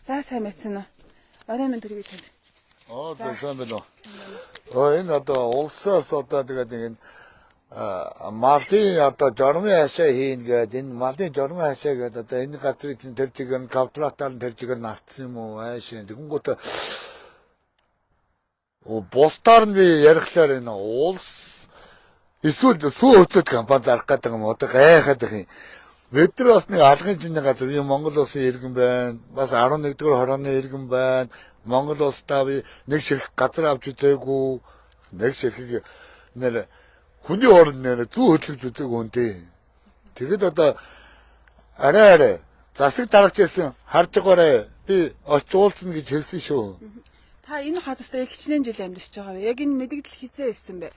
За сайн байсан уу? Орой минь төрөйг танд. За сайн байна уу. Энэ одоо улсаас одоо тэгээд нэг мартын одоо журмын хашаа хийн гэдэг энэ мартын журмын хашаа гэдэг одоо энэ газрыг чинь тэр чигээр нь кавтлаатаар тэр чигээр нь автсан юм уу аашаа тэгэнгүүт бусдаар нь би ярихлаар энэ улс эсвэл сүү хөвцөд компани зарах гэдэг юм одоо гайхаад их юм. Бид нар бас нэг алгын чиний газар юм Монгол улсын иргэн байна. Бас 11-р хорооны иргэн байна. Монгол улстай би нэг ширхэг газар авч үзээгүй. Нэг ширхэг нэр хүний орон нэр зүү хөдлөж үзээгүй үнтэй. Тэгэд одоо арай засаг дарагч байсан харж байгаарэ. Би очуулсан гэж хэлсэн шүү. Та энэ газарт яг хичнээн жил амьдарч байгаа вэ? Яг энэ мэдэгдэл хизээ ирсэн бэ?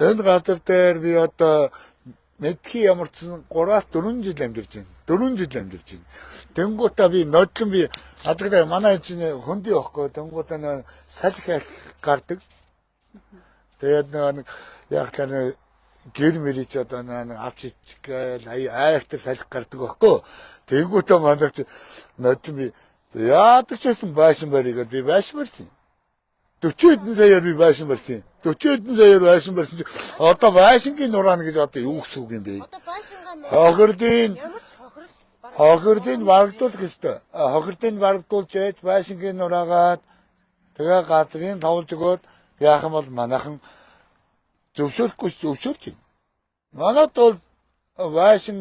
Энэ газар дээр би одоо мэдхий ямар ч 3-4 жил амьдарч байна. 4 жил амьдарч байна. Тэнгуутаа би нодлон би адагтай манай чинь хөндөй байхгүй. Тэнгуутаа нэг салхи гардаг. Тэгээд нэг яг тэр гэр мэрич одоо нэг авчиж гээл айхтар салхи гардаг байхгүй. Тэнгуутаа манай чинь нодлон би яадаг ч гэсэн байшин баригаад би байшин барьсан. 40 хэдэн саяар би байшин барьсан. 40 хэдэн саяар байшин барьсан чи одоо байшингийн нураана гэж одоо юу гэсэн үг юм бэ? Хохирдын барагдуулах ёстой. Хохирдын барагдуулж яаж байшингийн нураагаад тэгээ газрын товлж өгөөд яах юм бол манайхан зөвшөөрөхгүй зөвшөөрч байна. Манайд бол байшин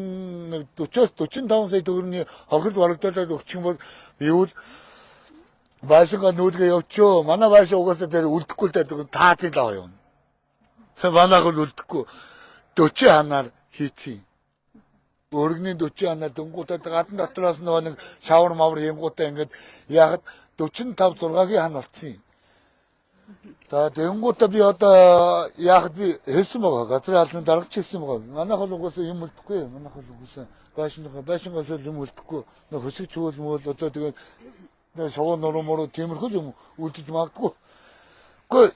40-45 сая төгрөгийн хохирд барагдуулаад өгчих юм бол юу л байшингаа нүүлгээ явчоо. Манай байшин угаасаа тэр үлдэхгүй л таацын лав юм. Манайх л үлдэхгүй. 40 ханаар хийцэн. Өргөний 40 ханаар дөнгүүтээ гадна дотроос нэг шавар мавар хийнгуудаа ингээд яхад 45 6-гийн хан болцсон юм. За дөнгүүтээ би одоо яхад би хэлсэн байгаа. Газрын албаны даргач хэлсэн байгаа. Манайх бол угаасаа юм үлдэхгүй. Манайх бол угаасаа байшингаас юм үлдэхгүй. Нэг хөсөж чуул мөл одоо тэгээд шоу нуруу тиймэрхүү юм үлдэж магадгүй. Гэхдээ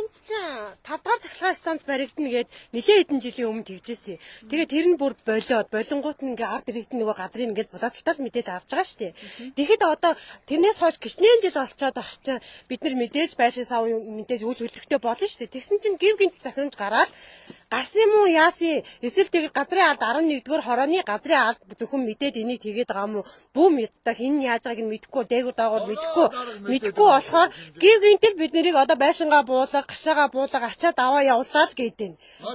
Энд чинь 5 дахь цахилгаан станц баригдана гэд нэлээд хэдэн жилийн өмнө тэгжээсэй. Тэгээ тэр нь бүр болонгууд нь ингээ ард иргэдэн нөгөө газрын ингээ булаацалтал мэдээж авч байгаа шүү дээ. Тэгэхэд одоо тэрнээс хойш гिचнээн жил болцоод байх чинь бид нар мэдээж байшин сав мэдээж үйл хөдлөлтөй болно шүү дээ. Тэгсэн чинь гів гинт захирамж гараад гарсан юм уу яасын эсвэл тэгээд газрын алд 11-р хорооны газрын алд зөвхөн мэдээд энийг тэгээд байгаа юм уу бүү мэддэг хин яаж байгааг нь мэдэхгүй дээгүүр даагуур мэдэхгүй болохоор гів гинтэл бид нарыг одоо байшингаа буулга гашаага буулга ачаад аваа явуулаа л гэдэг.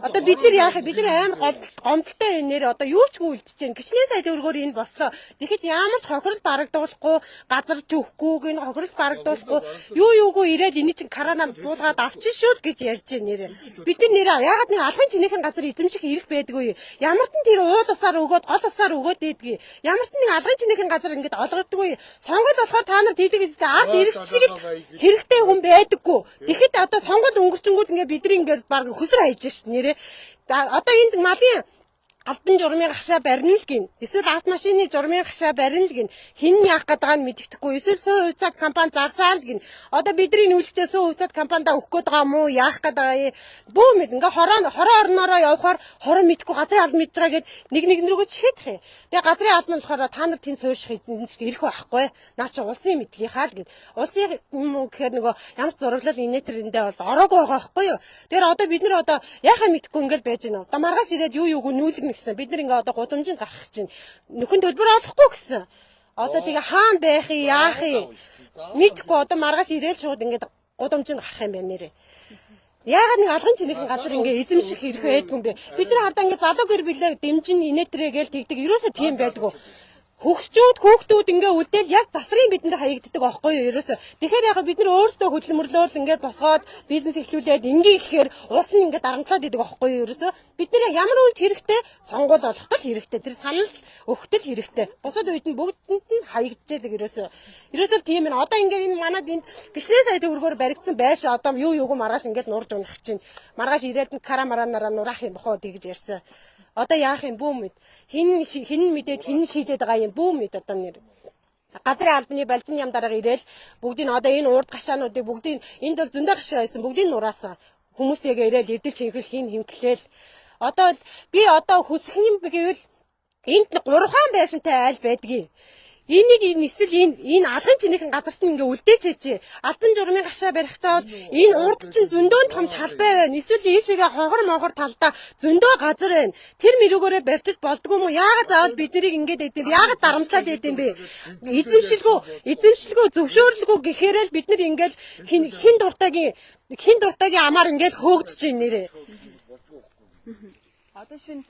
Одоо бид нар яах вэ? Бид нар амар гомдолтой юм нэр одоо юу ч үлдчихэж байна. Гिचнээн сая төгрөгөөр энэ бослоо. Тэгэхэд ямар ч хохирол барагдуулахгүй газар зүхгүй энэ хохирол барагдуулахгүй юугүй ирээд энийг чинь каранаар буулгаад авчих шүү л гэж ярьж байна нэр. Бид нар яагаад нэг алхам чинийхэн газар эзэмших эрх байдгүй. Ямарт нь тэр уул усаар өгөөд гол усаар өгөөд дээдгүй. Ямарт нь алгын чинийхэн газар ингэж олгодгүй. Сонгол болохоор та нар тийдэг эзэстэй ард ирэх шиг л хэрэгтэй хүн байдаггүй. Тэгэхэд одоо сонгол өнгөрчөнгүүд ингээ бидний ингээс баг хөсөр хайж шít нэрээ. Одоо энд малын албан журмын гашаа барина л гин. Эсвэл автомашины журмын гашаа барина л гин. Хин яах гэдэг нь мэддэхгүй. Эсвэл сүү хувьцаат компани зарсаа л гин. Одоо бидний нүүлчээ сүү хувьцаат компанидаа өгөх гээд байгаа мó яах гээд байгаа юм. Бүү мэд ингээ хороо орноороо явахаар хорон мэдхгүй газрын албан мэдж байгаа гэд нэг рүүгээ чихэдэх юм. Тэгээ газрын албан болохоор та нар тэнд суурьших ирэх байхгүй. Наа чи улсын мэдлийнхаа л гэд. Улсын юм гэхээр нөгөө ямар ч зураглал инээтэрэндээ бол ороогүй байгаа байхгүй юу. Тэгэхээр одоо бид нар одоо яахаа мэдхгүй ингээл байж байна. Одоо маргааш ирээд юу нүүлгэн гэсэн. Бид нар ингээ одоо гудамжинд гарах чинь нөхөн төлбөр олохгүй гэсэн. Одоо тэгээ хаана байх юм яах юм мэдхгүй одоо маргааш ирээл шууд ингээ гудамжинд гарах юм байна нэрээ. Яагаад нэг алган чинийхэн газар ингээ эзэмших хэрэг байдгүй юм бэ? Бид нар хардаа ингээ залуу гэр бүлээ дэмжин инээтрээгээл тэгдэг. Ерөөсөө тийм байдгүй. Хүүхдүүд ингээ үлдээл яг засрын бидэнд хаягддаг байхгүй юу ерөөсөө. Тэгэхээр яг бид нар өөрсдөө хөдөлмөрлөөл ингээд босгоод бизнес эхлүүлээд ингээ ихээр уус нь ингээ дарамтлаад идэг байхгүй юу ерөөсөө. Бид нар ямар үед хэрэгтэй сонгуул болгохтол хэрэгтэй. Тэр санал өгтөл хэрэгтэй. Босод үед нь бүгдэнд нь хаягдчихдаг ерөөсөө. Ерөөсөө тийм ээ. Одоо ингээ энэ манад энд гिचнээн сая төгрөгөөр баригдсан байш одоо юу маргааш ингээ нурж унах чинь. Маргааш ирээд карамаранаараа нураах юм бохоо тэгж ярьсан. Одоо яах юм бүү мэд. Хин мэдээд хин шийдээд байгаа юм бүү мэд одоо нэр. Газрын албаны балжин ям дараагаар ирээл бүгдийг одоо энэ урд гашаануудыг бүгдийг энд бол зөндөө гашаа байсан бүгдийг нураасан. Хүмүүстэйгээ ирээл эдэл чинхэл хин химтлээл. Одоо би одоо хүсэх юм гэвэл энд 3 хаан байшинтай айл байдгийг. Энийг эсвэл энэ алган чинийхэн газарт нь ингээ үлдээч хийжээ. Албан журмын гашаа барих цаавал энэ урд чинь зөндөө том талбай байна. Эсвэл ийшээгээ хогор талдаа зөндөө газар байна. Тэр мэрэгөөрөө барьчих болдгоо юм уу? Яагаад заавал бид нарыг ингээд өгдөг? Яагаад дарамтлаад өгдөг юм бэ? Эзэмшилгүй зөвшөөрлгүй гэхээр л бид нар ингээл хин дуртагийн амаар ингээл хөөгдөж байна нэрээ. Одоо шинэ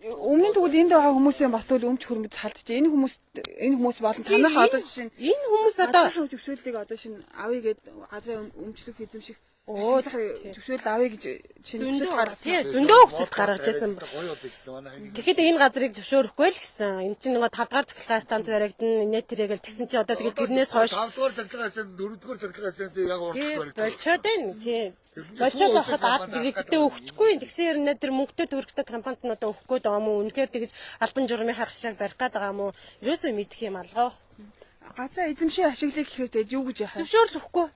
өмнө нь тэгвэл энд байгаа хүмүүсийн бас тэгвэл өмч хөрмөд халдчих. Энэ хүмүүс болон танайхаа одоо жишээ нь энэ хүмүүс одоо зөвшөөрлийг одоо шинэ авъя гэд газрын өмчлөх эзэмших зөвшөөрөл авъя гэж шинэ хүсэлт гаргасан. Зөндөө хүсэлт гаргаж байсан. Тэгэхэд энэ газрыг зөвшөөрөхгүй л гэсэн. Энд чинь нөгөө 5 дахь цахилгаан станц баригдана. Инээ тэрэгээл тэгсэн чинь одоо тэгэл тэрнээс хойш 5 дугаар цахилгаан, 4 дугаар цахилгаан яг урах баригдана. болчоод байна. Тийм. Болчоод байхад ад гэрэгтэй өгчихгүй. Тэгсэн хэрнээ тэр мөнгөтэй төгрөгтэй компанид нь одоо өгөхгүй байгаа юм уу? Үнэхээр тэгж албан журмын хагшааг барих гээд байгаа юм уу? Ерөөсөө мэдэх юм алгаа. Газрын эзэмшийн ашиглыг гэхээр тэгээд юу гэж яах вэ? Зөвшөөрөл өгөхгүй.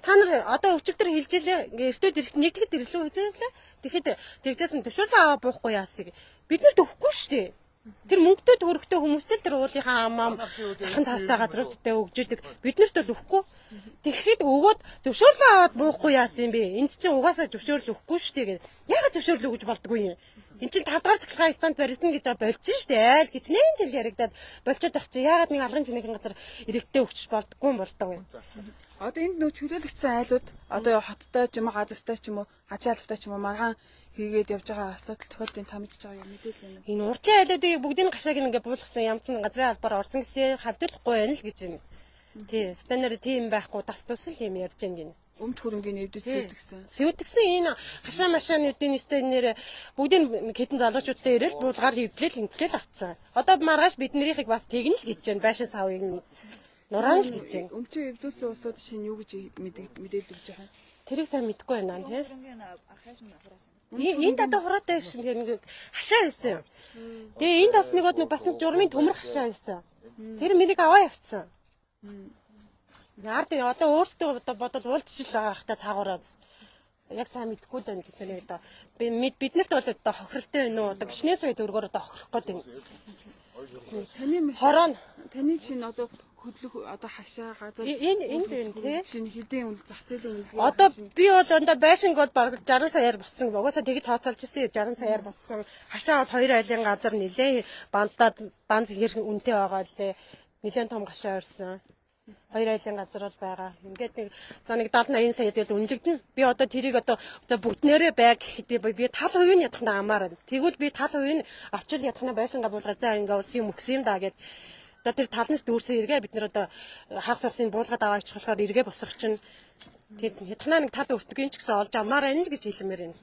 Та нар одоо өчигдөр хэлжээ эртөө дэрэгт нэгтгэд ирлээ үзээрлээ. Тэгэхэд тэгжсэн зөвшөөрлөө аваа буухгүй яасыг бид нарт өгөхгүй шүү дээ. Тэр мөнгөтэй төгрөгтэй хүмүүстэй л тэр уулынхаа амаа дахин цаастай газруудтай өгжөдөг. Бид нарт л өгөхгүй. Тэгэхэд өгөөд зөвшөөрлөө аваад буухгүй яасан юм бэ? Энд чинь угаасаа зөвшөөрөл өгөхгүй шүү дээ. Яагаад зөвшөөрлөө өгж болдгүй юм? Энд чинь 5 дахь цахилгаан станд барьсан гэж болцсон шүү дээ. Айл гэж нэн жил яригадаад болчиход байх чи яагаад нэг алган чинийхэн газар иргэдтэй өгч болдгоо юм болдог юм. Одоо энд нөө чөлөөлөгдсөн айлууд одоо хоттой ч юм уу газартай ч юм уу хажаа албатай ч юм уу маргаан хийгээд явж байгаа асуудал тохиолдолд та мэдчихэж байгаа юм мэдээлэл юм. Энэ уртлын айлуудыг бүгдийн гашааг ингээ буулгасан ямцсан газрын албаар орсон гэсэн хавдуулахгүй байна л гэж байна. Тий, стандарт тийм байхгүй тас тусал юм ярьж байгаа юм. Өмч хөрөнгөний эвдэс зүйдгсэн. Сэвдгсэн энэ хашаа машаануудын өстэй нэр бүгдийн хэдэн залуучуудтай ирээл буулгаар хөвдлэл ингээл авцсан. Одоо маргааш биднэрийнхийг бас тэгнэ л гэж байна. Байшин савыг нь нурaan л гэж байна. Өмчөө эвдүүлсэн улсууд шинэ юу гэж мэдээлэл өгч байгаа юм. Тэрийг сайн мэдэхгүй байна тий. Энд одоо хураатай шиг нэг хашаа байсан. Тэгээ энд бас нэг бас нэг журмын төмөр хашаа байсан. Тэр мэрийг аваа явцсан. Яард одоо өөртөө бодол уулзчих л байгаа хта цаагаараа яг сайн мэдэхгүй л байна гэдэг нэг одоо биднэрт бол одоо хохиролтой байна уу одоо гişнээс үе төгрөгөөр одоо хохирох гэдэг. Таны чинь одоо хөдлөх одоо хашаа газар энэ байна тий шинэ хэдийн зах зээлийн үнэлгээ одоо би бол одоо байшинг бол бараг 60 саяар болсон угаасаа тгий тооцоолж ирсэн 60 саяар болсон хашаа бол 2 айлын газар нилээ банз хэр үнэтэй байгаа лээ нилээн том гашаа ирсэн 2 айлын газар бол байгаа. Ингээд нэг за нэг 70-80 сая тэгэл үнэлэгдэн. Би одоо тэрийг одоо за бүгднээрээ байг гэхдээ би тал хувийн ядахна амаар. Тэгвэл би тал хувийн авчил ядахна байшингаа буулгаа за ингээ улсын юм өгсөн юм да гэд. Одоо тэр талнаас дүүрсэн эргээ бид нар одоо хагас усын буулгаад аваач болохоор эргээ босох чинь тэг ядахна нэг тал өртгөн ч гэсэн олж амаар байна л гэж хэлмээр байна.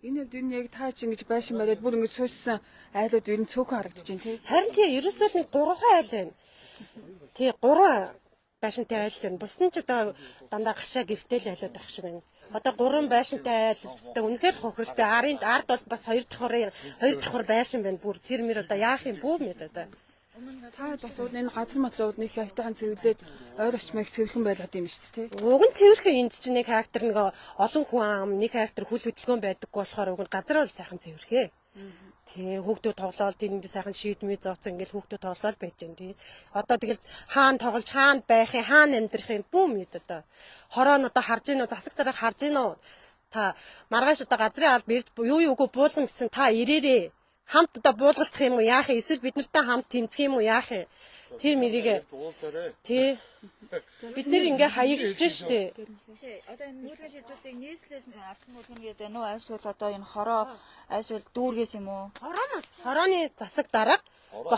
Энэ хэвд энэ яг таа чи ингэж байшин бариад бүр ингэ суучсан айлууд ер нь цөөхөн харагдаж байна тий. Харин тий ерөөсөө нэг 3 айл байна. Тий 3 байшинтай айл байна. Бусны ч одоо дандаа гашаа гэртэл айлууд байх шиг байна. Одоо 3 байшинтай айл өстэй үнэхээр хохиролтой. Ард бол бас 2 давхар байшин байна. Бүр тэр мөр одоо яах юм бүү мэд одоо. Та бас энэ газар материалууд нэг хайтайхан цэвэрлээд ойр орчмыг цэвэрхэн байлгаад юм шүү дээ тий. Уг нь цэвэрхэн энд чинь нэг характер нэг олон хүн ам нэг характер хүл хөдөлгөөн байдаггүй болохоор уг нь газар бол сайхан цэвэрхээ. Тий хүүхдүүд тоглоод тэнд сайхан шийдмээ зооцсон ингээл хүүхдүүд тоглоод байж гэн тий. Одоо тэгэл хаана тоглож хаана байх юм хаана амьдрах юм бүү мэд одоо. Хороо нь одоо харж гинөө засаг дараа харж гинөө. Та маргааш одоо газрын алба юу юугүй буулгана гэсэн та ирээрээ. Хамт одоо буулгалцах юм уу яах юм эсвэл бид нартай хамт тэмцэх юм уу яах юм. Тэр мэрийг тий бид нэр ингээ хаягдчихж штэ. Тий одоо энэ нүүргэн шилжүүлтийг нийслэлээс авах нь гэдэг нь эсвэл одоо энэ хороо эсвэл дүүргээс юм уу? Хорооны засаг дарга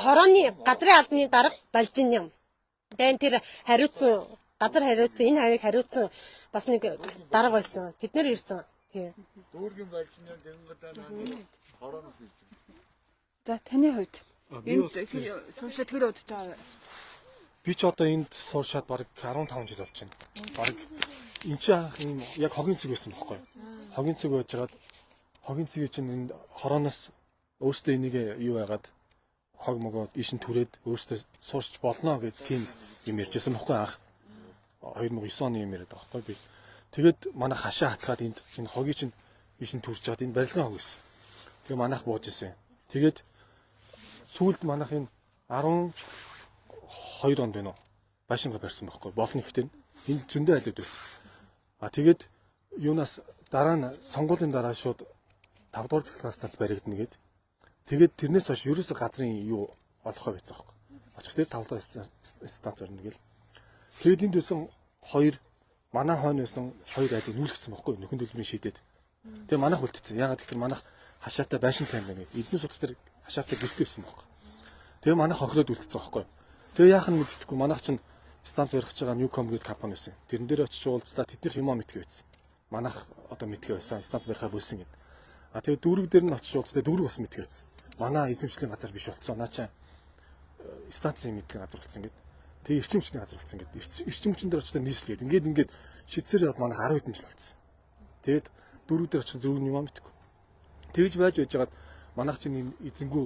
хорооны газрын албаны дарга болж юм. Дэн тэр хариуцсан газар хариуцсан энэ хавийг хариуцсан бас нэг дарга байсан. Тэд нэр ирсэн. Тий. Дүүргэн байцны гэнгүүтээ хорооноос ирсэн. За таны хувьд энд суушаад тэр удаж байгаа. Би ч одоо энд сууршаад бараг 15 жил болж байна. Бараг энэ ч юм яг хогийн цэг байсан байхгүй. Хогийн цэг байжгаад хогийн цэгийг чинь энд хорооноос өөртөө энийг юу яагаад хог могоо ийш нь түрээд өөртөө суурч болно гэд тийм юм ярьжсэн байхгүй анх. 2009 оны юм яриад байгаа байхгүй би. Тэгээд манай хашаа хатгаад энд энэ хогийг чинь ийш нь түрж чад энэ барилгын хог байсан. Тэгээ манайх бууж исэн. Тэгээд сүүлд манайх энэ 2 онд байна уу? Байшингаа барьсан байхгүй. Болно ихтэй энэ зөндөө айлууд байсан. Тэгээд юунаас дараа нь сонгуулийн дараа шууд 5 дугаар цахилгаан станц баригдана гээд. Тэгээд тэрнээс хойш ерөөсө газрын юу олохоо байсан байхгүй. Очих дээр 5 дугаар станц орно гээл. Тэгээд энд байсан 2 манай хойно байсан 2 айлыг нүүлгэсэн байхгүй. Нөхөн төлбөрийн шийдээд. Тэгээ манайх үлдсэн. Ягаад гэвэл манайх хашаатай байшин тайм байна. Эдний судал дээр хашаатай гэрте байсан байхгүй. Тэгээ манайх хохироод үлдсэн байхгүй. Тэгээ яах нь мэддэхгүй манайх чинь станц барих гэж байгаа Newcom гэдэг компани байсан. Тэрэн дээр очиж уулзлаа тэднийх юмаа мэдгүй байсан. Манайх одоо мэдгүй байсан. Станц барихаа бөлсөн гэдэг. Тэгээ дүүрэг дээр нь очиж уулзлаа дүүрэг бас мэдгүй байсан. Манай эзэмшлийн газар биш болцсон. Наа чи станцын мэдлийн газар болсон гэдэг. Тэгээ эрчим хүчний газар болсон гэдэг. Эрчим хүчин дээр очиж нийслээд ингээд шийдсээр яваад манайх 10 хэдэн жил болсон. Тэгээд дүүрэг дээр очиж дүүрэг юмаа мэдгүй. Тэгж байж байгаад манайх чинь эзэнгүү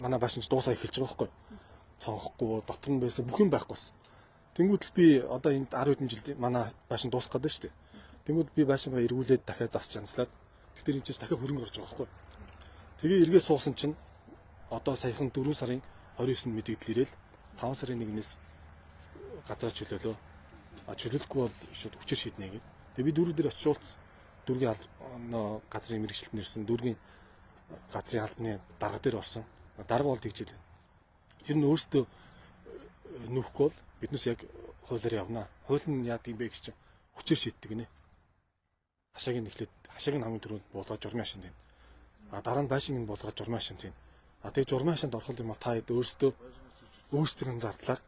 манай баашинч дуусаа эхэлж байгаа байхгүй. Цонхохгүй дотор нь байсан бүх юм байхгүйсэн. Тэнгүүд л би одоо энд 10 хэдэн жил манай баашин дуусах гэдэг шүү дээ. Тэнгүүд би баашингаа эргүүлээд дахиад засч янзлаад. Тэгэхээр энэ ч дахиад хөрөнгө орж байгаа байхгүй. Тэгээ эргээ суусан чинь одоо саяхан 4 сарын 29-нд мэдээлэл ирээл 5 сарын 1-ээс газар чөлөөлөө. Чөлөөлөхгүй бол шууд хүчээр шийднэ гэдэг. Тэгээ би дүүрэг дээр очиж уулз. Дүүргийн газрын мэрэгчлэлт нэрсэн дүүргийн газрын албаны дарга дээр орсон. Дарга бол тэгж хэлээ. Тэр нь өөртөө нүүхгүй бол биднээс яг хуулиар явна. Хууль нь яа гэм бэ гэж чинь хүчээр шийддэг гинэ. Хашааг нь хамгийн түрүүнд буулгаж журмын хашинд тийм. Дараа нь байшинг нь буулгаж журмын хашинд тийм. Тэгээ журмын хашинд орох юм бол та хэд өөрсдийн зардлаар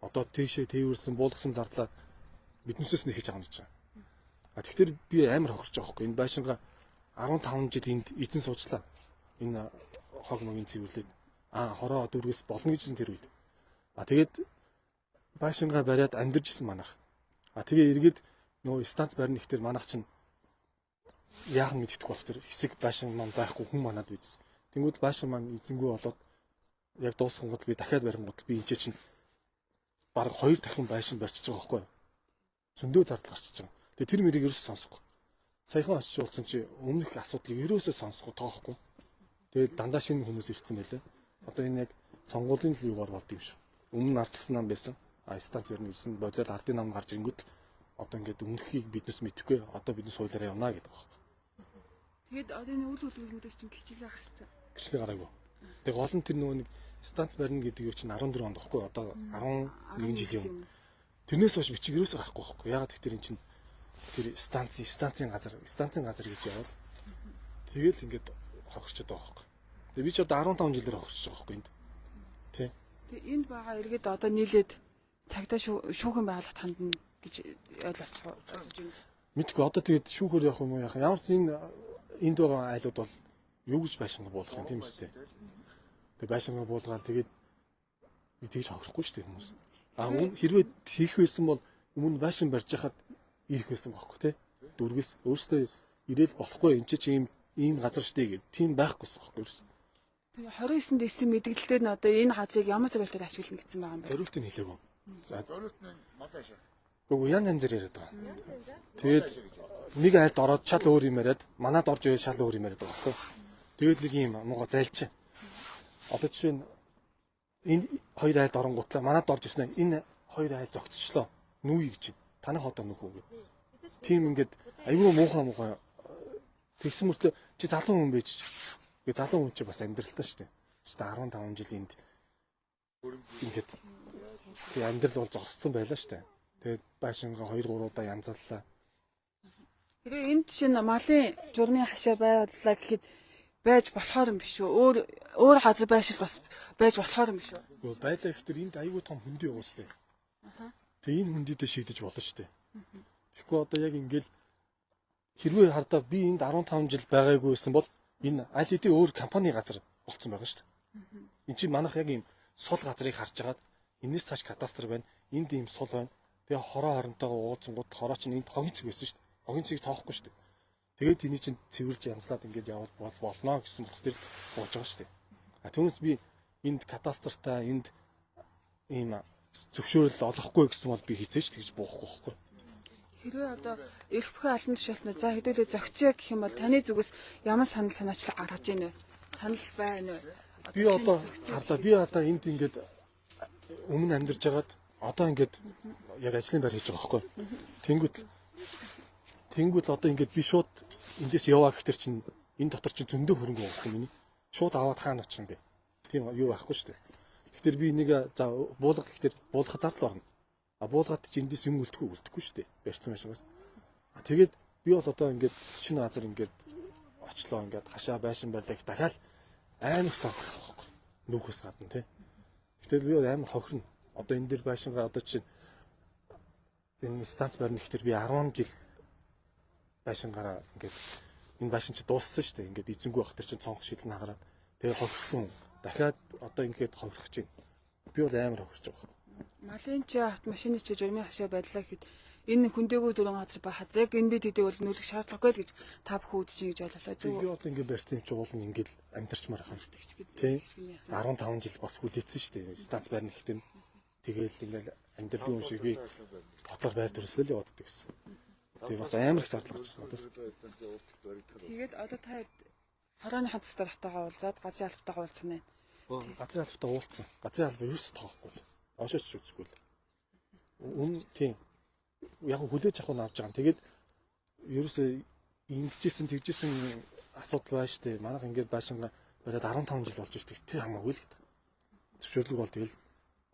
одоо тийшээ тээвэрсэн буулгасан зардлаа биднээсээс нэхэж авах гэж байна. Тэгэхээр би амар хохирч байгаа хгүй. Энэ байшингаа 15 жил энд эзэн суучлаа. Энэ хог могийн цэвэрлээд хороо дүүргээс болно гэжсэн тэр үед. Тэгээд байшингаа бариад амьдарч исэн манайх. Тэгээ эргээд нөгөө станц барьна ихтэй манайх чинь яах нь мэддэхгүй болох тэр хэсэг байшин маань байхгүй хүн манад үйдсэн. Тэнгүүд байшин маань эзэнгүү болоод яг дууссан гол би дахиад барих гол би энэ чинь баг 2 дахин байшин барьчихж байгаа байхгүй юу? Зөндөө зардал гарчиж байгаа. Тэгээ тэр мэрийг ерөөсөө сонсохгүй. Саяхан очиж уулзсан чи өмнөх асуудлыг ерөөсөө сонсохгүй тоохгүй. Тэгээ дандаа шинэ хүмүүс ирсэн байлаа. Одоо энэ яг сонгуулийн юугаар болд юм шүү. Өмнө арчсан нам байсан. Станц барьна гэсэн бодоод ардын нам гарч ирэнгүүт одоо ингээд өмнөхийг биднес мэдэхгүй. Одоо биднес хуулиараа явна гэдэг байна. Тэгээд одоо энэ үйл хөдлөлтүүдээс чинь гिचилгээ гарцсан. Гिचилгээ гараагүй. Тэгээ гол нь тэр нөгөө нэг станц барьна гэдэг юу чинь 14 онд баггүй. Одоо 11 жилийн өмнө. Тэрнээс хойш бичиг ерөөсөө гарахгүй байхгүй. Ягаад гэвэл энэ чинь тэр станцын газар гэж явал тэгэл ингээд хохирчод байгаа байхгүй. Тэгээ би ч одоо 15 жилээр хохирчж байгаа байхгүй энд. Тий. Тэгээ энд байгаа иргэд одоо нийлээд цагтаа шүүхэн байгуулалт хандна гэж ойлголцоо. Мэдгүй одоо тэгээд шүүхээр явах юм уу яах. Ямар ч энд байгаа айлууд бол юу гэж байшингаа буулгах юм тийм үстэй. Тэгээ байшингаа буулгаад тэгээд тэгж хохирохгүй шүү дээ хүмүүс. Хэрвээ хийх байсан бол өмнө байшин барьж хахад ирэх байсан байхгүй тий. Дүүргээс өөрөөсөө ирээл болохгүй энэ чинь ийм газар штэ гэдэг. Тийм байхгүйсэн байхгүй ерөөс. Тэгээ 29-нд исэн мэдгэлдээ нь одоо энэ газрыг ямар зорилтоор ашиглана гэсэн байгаа юм бэ? Зорилтыг хэлээгүй. За зорилт нь магашаа. үгүй янз янзэр яриад байгаа. Тэгээд нэг айлд ороод шал өөр юм яриад манад орж ирээд шал өөр юм яриад байгаа байхгүй. Тэгээд нэг юм мууга зайлчин. Одоо жишээ нь энэ хоёр айлд оронгуутлаа манад орж ирсэн энэ хоёр айл зогцчлоо. Нүүе гэж. Танах одоо нөхөө гэх. Тийм ингээд аюу муухай тэгсэн мөртөө чи залуу хүн байж. Гэ залуу хүн чи бас амьдралтай шүү дээ. Чи 15 жил энд ингээд тий амьдрал бол зогссон байлаа шүү дээ. Тэгээд байшингаа 2-3 удаа янзаллаа. Тэгээ энд чинь малын журмын хашаа байлаа гэхэд байж болохоор юм биш үү? Өөр газар байшил бас байж болохоор юм биш үү? Байлаа гэхдээ энд аюу том хөндөй уустай. Тэгээ энэ хөндөйдөө шийдэж болно шүү дээ. Тэгэхгүй одоо яг ингээл хэрвээ хардаа би энд 15 жил байгаагүйсэн бол энэ аль хэдийн өөр компани газар болцсон байгаа шүү дээ. Энд чинь манайх яг ийм сул газрыг харж агаад энэс цааш кадастр байна. Энд ийм сул байна. Тэгээ хороо хоронтойгоо ууцсангууд хороо чинь энд хогийн цэг байсан шүү дээ. Хогийн цэгийг тоохгүй шүү дээ. Тэгээд энийг чинь цэвэрлж янзлаад ингээд явал болно гэсэн болох төр бууж байгаа шүү дээ. Түүнээс би энд кадастртаа энд ийм зөвшөөрөл олохгүй гэсэн бол би хизээч тэгж буухгүй байхгүй. Хэрвээ одоо эрх бүхий албан тушаалтнаа за хэдүүлээ зөгцөө гэх юм бол таны зүгээс ямар санаачлал гаргаж ийн вэ? Санал байна уу? Би одоо энд ингээд өмнө амьдарч байгаад одоо ингээд яг ажлын байр хийж байгаа байхгүй. Тэнгүүд одоо ингээд би шууд эндээс яваа гэхтэр чинь энэ дотор чинь зөндөө хөрөнгө байхгүй миний. Шууд аваад хаана очих юм бэ? Тийм юу байхгүй шүү дээ. Тэгэхээр би нэг за буулга гэхтэр буулгах зардал орно. А буулгаад чи эндээс юм үлдэхгүй шүү дээ. Барьсан байшингаас. Тэгээд би бол одоо ингээд шинэ газар ингээд очлоо ингээд хашаа байшин байлаа их дахиад амар их зардал авах байхгүй. Нүүхээс гадна тий. Гэтэл би амар хохирно. Одоо энэ дэр байшингаа одоо чинь энэ станц барьна гэхтэр би 10 жил байшингаараа ингээд энэ байшин чи дууссан шүү дээ. Ингээд эзэнгүй байх төр чинь цонх шилэн хагараад тэгээ хохирсон. Дахиад одоо ингээд хохирох чинь. Би бол амар хохирч байгаа. Малын чи автомашины чи журмын хашаа байдлаа гэхэд энэ хүндээгүү дөрвөн газар ба хазяг энэ бид хэдий бол нүүлэх шаардлагагүй л гэж та бүхэн үзэж гэж бололоо зүг. Би бол ингээд барьсан юм чи уул нь ингээд амьдарчмаар ахын. Тийм 15 жил бас хүлээсэн шүү дээ. Станц байрны ихтэй. Тэгээл ингээд амьдралын юм шиг би хотоор байр төрөслөө л яваад гэсэн. Тэгээ бас амар их зардал гарч байна надаас. Тэгээд одоо та хорооныхон цэцээр хатагаа уулзаад газрын албатайгаа уулзсан ээ. Газрын албатай уулзсан. Газрын албаа юу ч тоохгүй л. Оошооч үзгүй л. Тийм. Яг хүлээж авах нь авч байгаа. Тэгээд ерөөсөө ингэжсэн тэгжсэн асуудал байна штэ. Манайх ингээд байшингаа бариад 15 жил болж штэ. Тэр хамаагүй л гэдэг. Зөвшөөрлөг бол тэгэл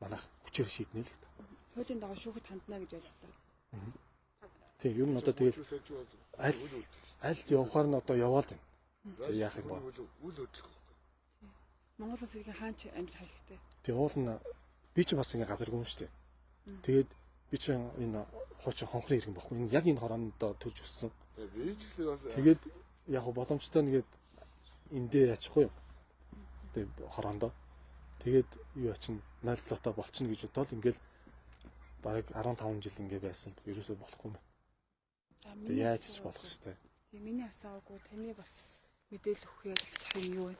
манайх хүчээр шийднэ л гэдэг. Хуулийн дагуу шүүхэд хандна гэж ойлголоо. Тийм, ер нь одоо тэгэл аль явахаар нь одоо яваад байна. Тэг яах юм бэ? Монгол улс иргэн хаач амьд хайхтай. Тэг уул нь би ч бас ингээ газаргүй юм штэ. Тэгээд би ч энэ хуучин хонхрын иргэн бохгүй. Энэ яг энэ хороонд төрж өссөн. Тэгээд яг боломжтой нэгээд эндээ ячихгүй юм. Тэг хороондоо. Тэгээд юу ячин 0 лото болчихно гэж бодоод ингээл бараг 15 жил ингээ байсан. Ерөөсөө болохгүй юм. Тэг яаж ч болох хэвээр. Тийм миний асаагүй таны бас мэдээлэл өгөх ярилцах юм юу вэ?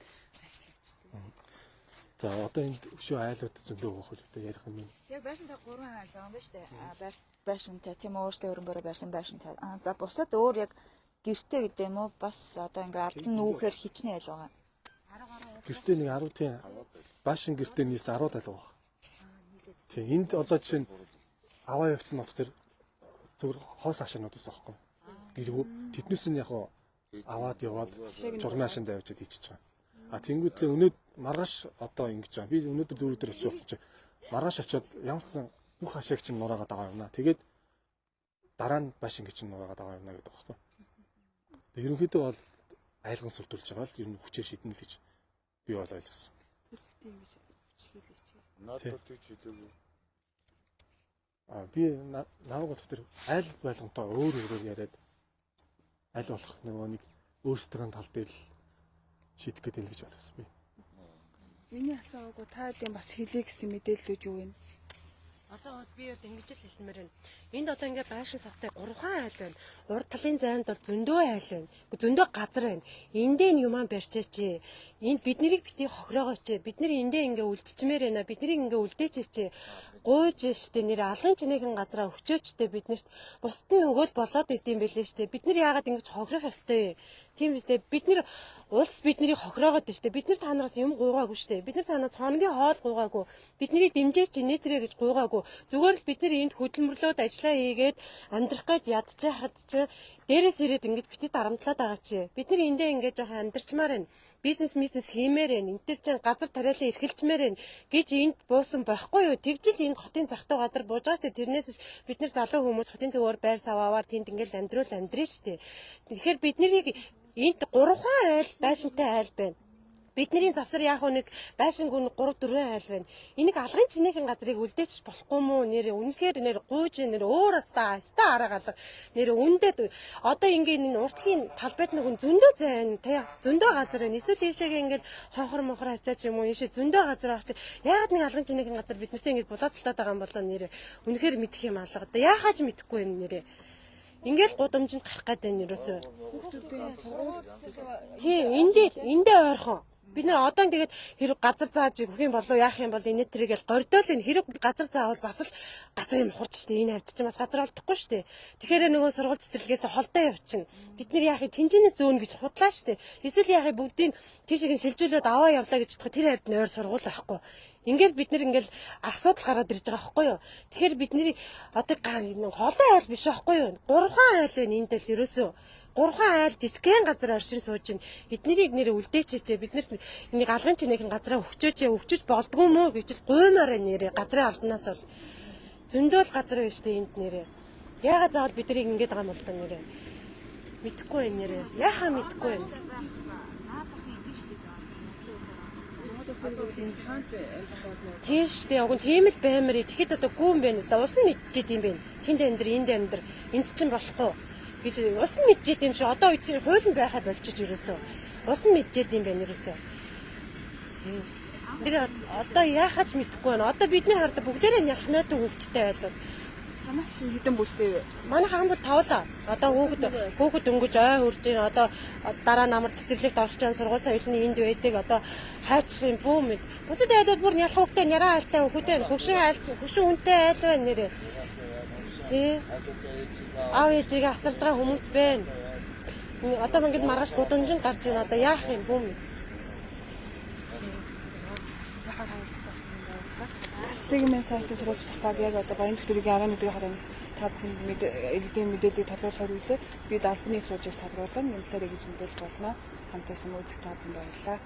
За одоо энд өшөө айлууд зөндөө байгаа хөл ярих юм. Яг байшинтай 3 айл байгаа юм ба штэ. Байшинтай тийм өөртөө өрөнгөөрөө барьсан байшинтай. За бусад өөр яг гэртээ гэдэг юм уу? Бас одоо ингээ ардын нүүхээр хичнээн айл байгаа. Гэртээ нэг 10 тийм байшин гэртээ нийс 10 айл байгаа. Тийм энд одоо жишээ нь аваа явцсан нот төр зөвхөн хоос ашаануудаас аахгүй. Гэргүү тэднээс нь яг аваад яваад журмын ашаанд авчиад ичиж байгаа. А тэнгүүтлээ өнөөд маргааш одоо ингэж байгаа. Би өнөөдөр 4 өдөр очиж уулзсан чинь маргааш очиод ямарсан бүх хашааг чинь нураагаад байгаа юм наа. Тэгээд дараа нь байшин гэж чинь нураагаад байгаа юм наа гэдэг байхгүй. Тэгээд ерөнхийдөө бол айлган сүрдүүлж байгаа л ер нь хүчээр шийднэ л гэж би бол ойлгосон. Тийм гэж шийдэлж байгаа. Надад чидэг. Би наваг дотор айл байлгонтой өөр яриад аль болох нөгөө нэг өөрсдийн тал дээр шийдэх гэдэг л гэж ойлгосон би. Миний асуугаагүй та хэдийн бас хэлээ гэсэн мэдээллүүд юу вэ? Одоо бол би бол ингэж л хэлмээр байна. Энд одоо ингээ байшин савтай 3 айл байна. Урд талын зайд бол зөндөө айл байна. Зөндөө газар байна. Эндээ нь юмаа барьчаач. Энд бид нарыг бити хохироогооч. Бид нар эндээ ингээ үлдчихмээр байна. Бид нарыг ингээ үлдээчээч. Гуйж штэ нэр алгын чинээхэн газараа өгчөөчтэй биднэрт бусдын өгөөл болоод идэм байлээ штэ. Бид нар яагаад ингэж хохирох ёстой вэ? Тийм үстэй бид нар улс биднийг хохироогоод штэ. Бид нар танараас юм гуйгаагүй штэ. Бид нар танаас хоногийн хоол гуйгаагүй. Биднийг дэмжээч нээтрээ гэж гуйгаагүй. Зүгээр л бид нар энд хөдөлмөрлөөд ажиллаа хийгээд амьдрах гэж ядчих хадчих. Дээрээс ирээд ингэж битэд дарамтлаад байгаа чи. Бид нар эндээ ингэж жоохон амьдрчмаар байна. Бизнес хиймээр байна. Энд төр чинь газар тариалан эрхэлчмээр байна гэж энд буусан байхгүй юу? Тэгжил энд хотын захтай газар бууж байгаа ч тэрнээс бид нар залуу хүмүүс хотын төвөөр байр савааваар тэнд ингээд амьдрын штэ. Тэгэхээр бид нарыг энд 3 айл байшинтай айл байна. Бидний завсар яах вэ нэг байшингүй 3-4 айл байна. Энийг алгын чинээхэн газрыг үлдээчих болохгүй мүү нэр үнэхээр нэр гуйж нэр өөр аста араагаалга нэр үндэ одоо ингээд энэ уртлын талбайд нэг зөндөө зайн тий зөндөө газар байна. Эсвэл ийшээгээ ингээд хонхор монхор хацаач юм уу ийшээ зөндөө газар авах чи яагаад нэг алгын чинээхэн газар бид нартай ингээд булаацалтаад байгаа юм болоо нэр үнэхээр мэдэх юм алга. Одоо яахаач мэдэхгүй юм нэрээ. Ингээл гудамжинд гарах гээд байна юусоо. Тий эндээ ойрхон. Бид нэр одоо тэгээд хэрэг газар зааж өгөх юм болов яах юм бол энэ тэргээл гордоол энэ хэрэг газар заавал бас л газар юм хурч штэ энэ хавьд чинь бас газар олдохгүй штэ. Тэгэхээр нөгөө сургууль цэцэрлэгээс холдоо явчихна. Бид нар яах тэнцэнээс зөөнө гэж худлаа штэ. Эсвэл яах бүгдийг тийшээ шилжүүлээд аваа явлаа гэж бодоход тэр хавьд нойр сургууль байхгүй. Ингээл бид нэр ингээл асуудал гараад ирж байгаа байхгүй юу. Тэгэхээр бидний одоо хоолой айл биш байхгүй юу. 3 айл байна энэ тал ерөөсөө. 3 айл жижигхэн газар оршин сууж байна. Эднэрийг нэр үлдээчээч бид нар энийг алгын чинээхэн газараа өгчөөж болдгоо мó гэж л гуймаар нэрээ газрын албанаас бол зөндөөл газар биш дээ энд нэрээ. Яагаад заавал биднийг ингэж байгаа юм бол та нэрээ. Мэдхгүй байна нэрээ. Яхаа мэдхгүй байна. Тийм шүү дээ. Уг нь тийм л баймар. Тэгэхэд одоо гүн байна. Улсын мэдчихэд юм байна. Тэнд амьдр, энд амьдр. Энд чинь болохгүй гэж улсын мэдчихэд юм шүү. Одоо үеийн хуулийн байхаа болчих ерөөсөө. Улсын мэдчихэд юм байна ерөөсөө. Тийм. Тэр одоо яахаж мэдэхгүй байна. Одоо бид нар хараад бүгдээрээ ялхнаатай хөвгттэй байлаа. Танах чинь хэдэн бүлтэй вэ? Манай хаан бол тавлаа. Одоо хөөхд өнгөж ой хурж ийн. Одоо дараа намар цэцэрлэгт орох гэж сургууль соёлны энд байдаг. Одоо хайчих юм бүү мэд. Бусад айлууд бүр нялх хөвгтэй няраа айлтай хөвгтэй. Хөшин үнтэй айл байна нэрээ. Тий. Аав ээжигээ асарж байгаа хүмүүс байна. Одоо мангад маргааш гудамжинд гарч ийн. Одоо яах юм бүү мэд. Цэгийн сайтын сурвалжлах баг яг одоо Баянзүрх төрийн 11 хараанаас та бүхэнд иргэдийн мэдээллийг тодруулахаар үлээ. Бид албаны суулжаас тодруулан энэ талаар гэж мэдээлэл болно. Хамтаасан үзэгч та бүхэнд баярлалаа.